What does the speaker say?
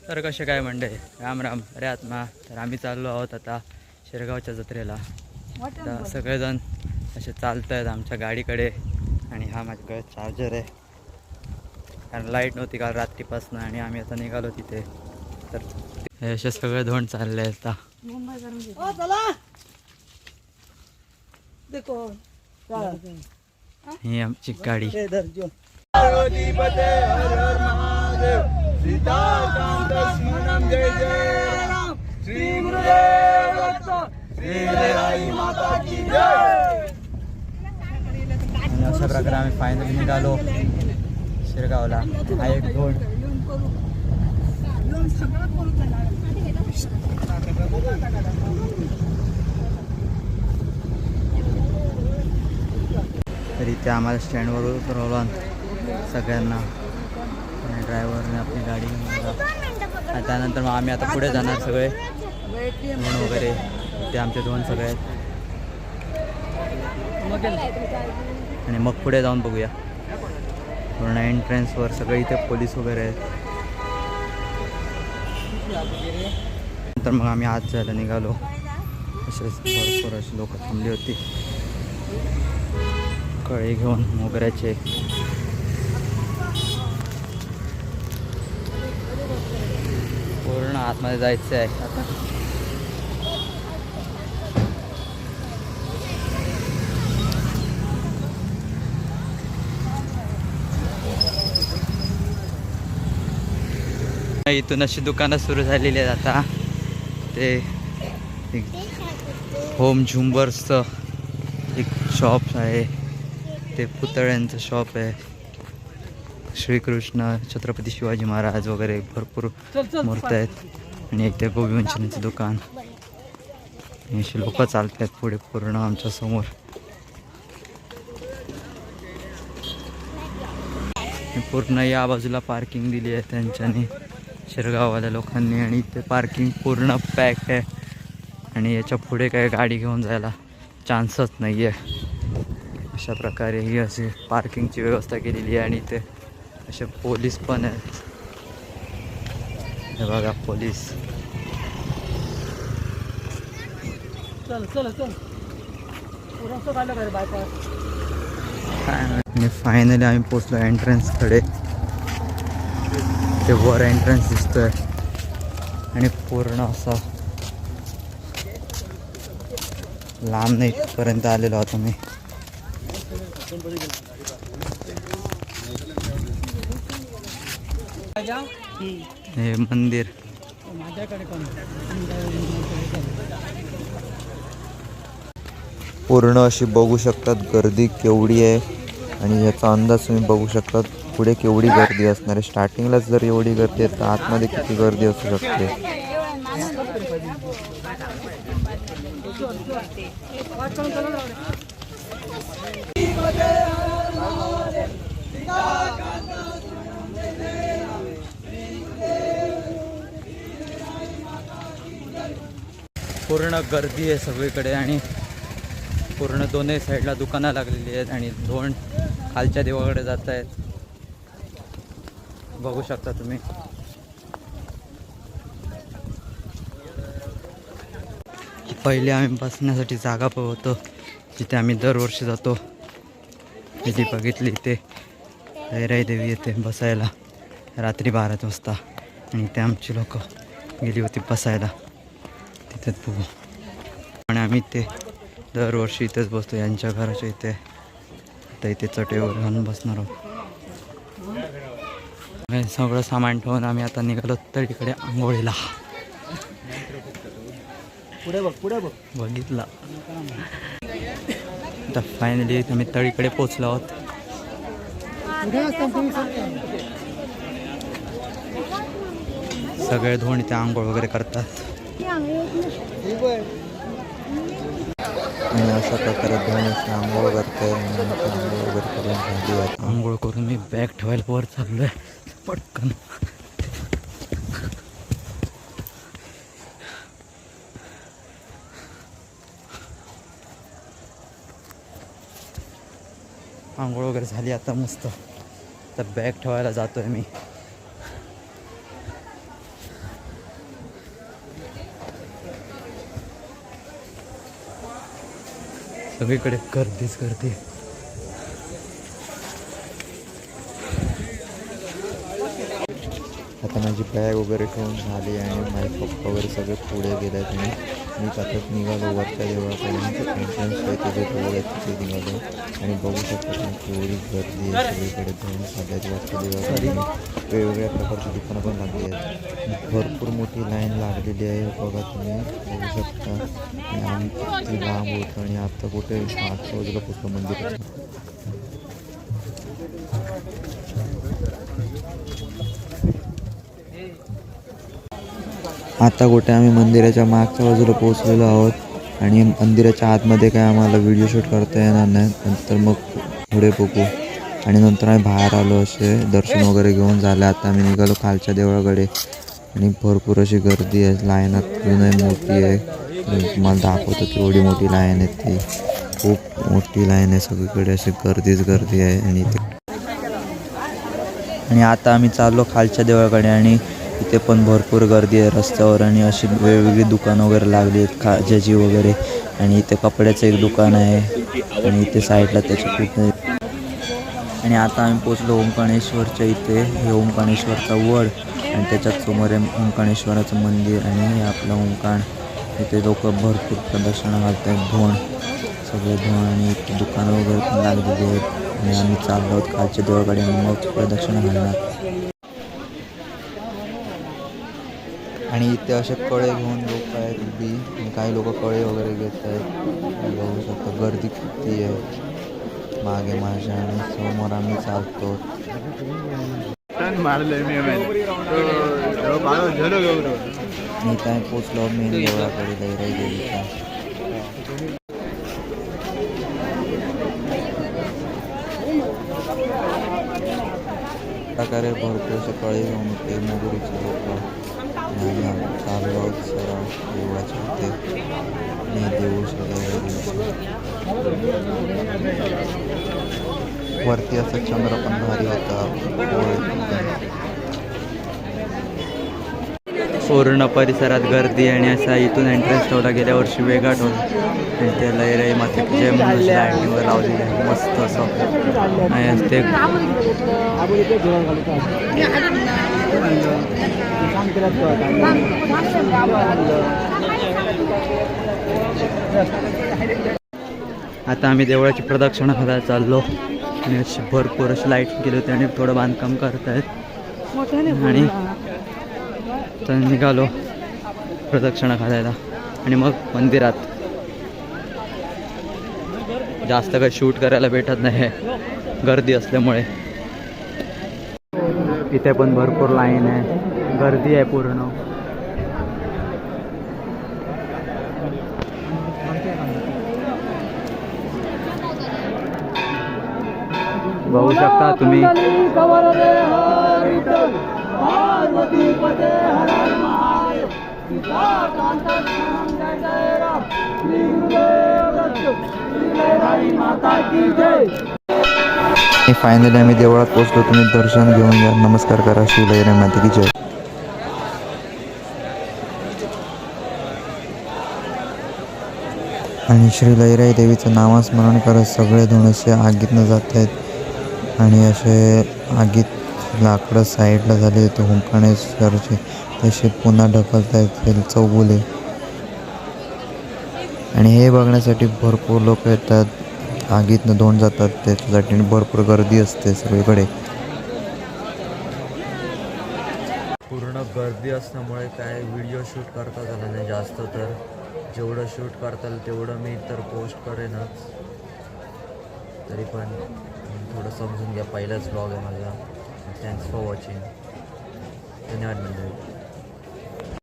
तर कसे काय म्हणते राम राम अरे आत्मा. तर आम्ही चाललो आहोत आता शिरगावच्या जत्रेला. तर सगळेजण असे चालत आहेत आमच्या गाडीकडे. आणि हा माझ्या गळ्यात चार्जर आहे कारण लाईट नव्हती काल रात्रीपासून आणि आम्ही आता निघालो तिथे. तर हे असे सगळे धोंड चालले आहेत आता. ही आमची गाडी. अशा प्रकारे आम्ही फायनली निघालो शिरगावला. हा एक धोंड. तर इथे आम्हाला स्टँडवर उतरवलं सगळ्यांना आणि ड्रायव्हरने आपली गाडी घेऊन. त्यानंतर मग आम्ही आता पुढे जाणार सगळे म्हणून वगैरे. ते आमचे दोन सगळे आहेत आणि मग पुढे जाऊन बघूया. पूर्ण एंट्रन्सवर सगळे इथे पोलीस वगैरे आहेत. नंतर मग आम्ही आत जायला निघालो. असेच भरपूर अशी लोक थांबली होती कळे घेऊन मोगऱ्याचे. पूर्ण आतमध्ये जायचं आहे आता. इथून अशी दुकानं सुरू झालेली आहेत आता. ते होम झुंबर्सचं एक शॉप आहे. ते पुतळ्यांचं शॉप आहे. श्रीकृष्ण छत्रपती शिवाजी महाराज वगैरे भरपूर मूर्ती आहेत. आणि एक ते गोबीमंचुरियनचं दुकान. अशी लोक चालत आहेत पुढे पूर्ण आमच्या समोर. पूर्ण या बाजूला पार्किंग दिली आहे त्यांच्यानी शिरगाववाल्या लोकांनी. आणि ते पार्किंग पूर्ण पॅक आहे आणि याच्या पुढे काही गाडी घेऊन जायला चान्सच नाही आहे. अशा प्रकारे ही अशी पार्किंगची व्यवस्था केलेली आहे. आणि ते असे पोलीस पण आहेत. हे बघा पोलीस. आणि फायनली आम्ही पोचलो एंट्रन्सकडे. ते वर एंट्रन्स दिसतोय आणि पूर्ण असा लांब नाही पर्यंत आलेलो होतो मी. हे मंदिर. पूर्ण अशी बघू शकतात गर्दी केवढी आहे. आणि याचा अंदाज तुम्ही बघू शकतात पुढे केवढी गर्दी असणार आहे. स्टार्टिंगलाच जर एवढी गर्दी आहे तर आतमध्ये किती गर्दी असू शकते. पूर्ण गर्दी आहे सगळीकडे आणि पूर्ण दोन्ही साईडला दुकानं लागलेली आहेत आणि दोन खालच्या देवाकडे जात आहेत. बघू शकता तुम्ही. पहिले आम्ही बसण्यासाठी जागा होतो जिथे आम्ही दरवर्षी जातो. तिथे बघितली ते ऐराई देवी येते बसायला रात्री 12 वाजता. आणि ते आमची लोक गेली होती बसायला तिथेच बघू. आणि आम्ही ते दरवर्षी इथेच बसतो यांच्या घराच्या इथे. आता इथे चटेवर घालून बसणार आहोत. सगळं सामान ठेवून आम्ही आता निघालो तळीकडे आंघोळीला. बघितला. आता फायनली आम्ही तळीकडे पोचलो आहोत. सगळे धोंड इथे आंघोळ वगैरे करतात. आणि अशा प्रकारे धोंड आंघोळ करते. आंघोळ वगैरे करून झाली आहे. आंघोळ करून मी बॅग ठेवायला वर चाललो आहे पटकन. आंघोळ वगैरे झाली आता मस्त. तर बॅग ठेवायला जातो आहे मी. सगळीकडे गर्दीच गर्दी. आता माझी बॅग वगैरे ठेवून झाली आणि माझे पप्पा वगैरे सगळे पुढे गेले आहेत आणि मी आता निघालो वरच्या देवळाकडे. एंट्रन्स आहे त्याचे जवळ आहे तिथे निघालो आणि बघू शकता तुम्ही केवढी गर्दी आहे सगळीकडे. जाऊन सध्याच्या वरच्या देवळाकडे वेगवेगळ्या प्रकारची दुकानं पण लागली आहेत. भरपूर मोठी लाईन लागलेली आहे बघा तुम्ही बघू शकता. आणि आम्ही किती लांब होतो आणि आता कुठे 8 वाजेला पोचलो मंदिरात. आता कुठे आम्ही मंदिराच्या मागच्या बाजूला पोहोचलेलो आहोत आणि मंदिराच्या आतमध्ये काय आम्हाला व्हिडिओ शूट करता येणार नाही. नंतर मग पुढे बघू. आणि नंतर आम्ही बाहेर आलो असे दर्शन वगैरे घेऊन झालं. आता आम्ही निघालो खालच्या देवळाकडे आणि भरपूर अशी गर्दी आहे. लाईनात मोठी आहे. तुम्हाला दाखवतो केवढी मोठी लाईन आहे ती. खूप मोठी लाईन आहे सगळीकडे अशी गर्दीच गर्दी आहे. आणि आता आम्ही चाललो खालच्या देवळाकडे आणि इथे पण भरपूर गर्दी आहे रस्त्यावर आणि अशी वेगवेगळी दुकानं वगैरे लागली आहेत खाज्याची वगैरे. आणि इथे कपड्याचं एक दुकान आहे आणि इथे साईडला त्याच्या खूप. आणि आता आम्ही पोचलो ओंकारेश्वरच्या इथे. हे ओंकारेश्वरचा वड आणि त्याच्यात समोर आहे ओंकारेश्वराचं मंदिर आणि हे आपलं ओंकार. इथे लोक भरपूर प्रदर्शनं घालत आहेत. धोण सगळे धोण आणि इथे दुकानं वगैरे पण लागलेली आहेत. आणि आम्ही चाललो आहोत खालच्या देवळाकडे आणि मग प्रदक्षिणा घालणार. आणि इथे असे कळे घेऊन लोक आहेत उभी आणि काही लोक कळे वगैरे घेत आहेत. बघू शकता गर्दी किती आहे मागे माझ्या आणि समोर आम्ही चालतो. मी काय पोचलो मेन देवळाकडे लईराई देवीच्या. प्रकारे भरपूर असे कळे घेऊन ते मोगरीचे लोक चाललो आहोत सरळ देवळाच्या इथे. आणि देऊळ वरती असं चंद्र पण भारी होता. पूर्ण परिसरात गर्दी आणि असा इथून एंट्रन्स ठेवला. गेल्या वर्षी वेगळा ठेवला आणि ते लईराई मातेची जय म्हणून लाईटिंगवर लावलेली आहे मस्त असं. आणि ते आता आम्ही देवळाची प्रदक्षिणा करायला चाललो आणि अशी भरपूर अशी लाईटिंग केली होती आणि थोडं बांधकाम करत आहेत. आणि तर निघालो प्रदक्षिणा घालायला आणि मग मंदिरात. जास्त काही शूट करायला भेटत नाही गर्दी असल्यामुळे. इथे पण भरपूर लाईन आहे, गर्दी आहे पूर्ण. बघू शकता तुम्ही. फायनली आम्ही देवळात पोहोचलो. तुम्ही दर्शन घेऊन घ्या, नमस्कार करा. श्री लईराई माता की जय. आणि श्री लईराई देवीचं नामस्मरण करत सगळे जण असे आगीतनं जात आहेत आणि असे आगीत लाकडं साईडला झाले ते ओंकारेश्वरचे तसे पुन्हा ढकलत आहेत चौगुले. आणि हे बघण्यासाठी भरपूर लोक येतात. आगीतनं धुवून जातात त्याच्यासाठी भरपूर गर्दी असते सगळीकडे. पूर्ण गर्दी असल्यामुळे काय व्हिडिओ शूट करता झाला नाही जास्त. तर जेवढं शूट करता येईल तेवढं मी तर पोस्ट करेनच. तरी पण थोडं समजून घ्या, पहिलाच ब्लॉग आहे माझा. Thanks for watching. धन्यवाद मंडळी.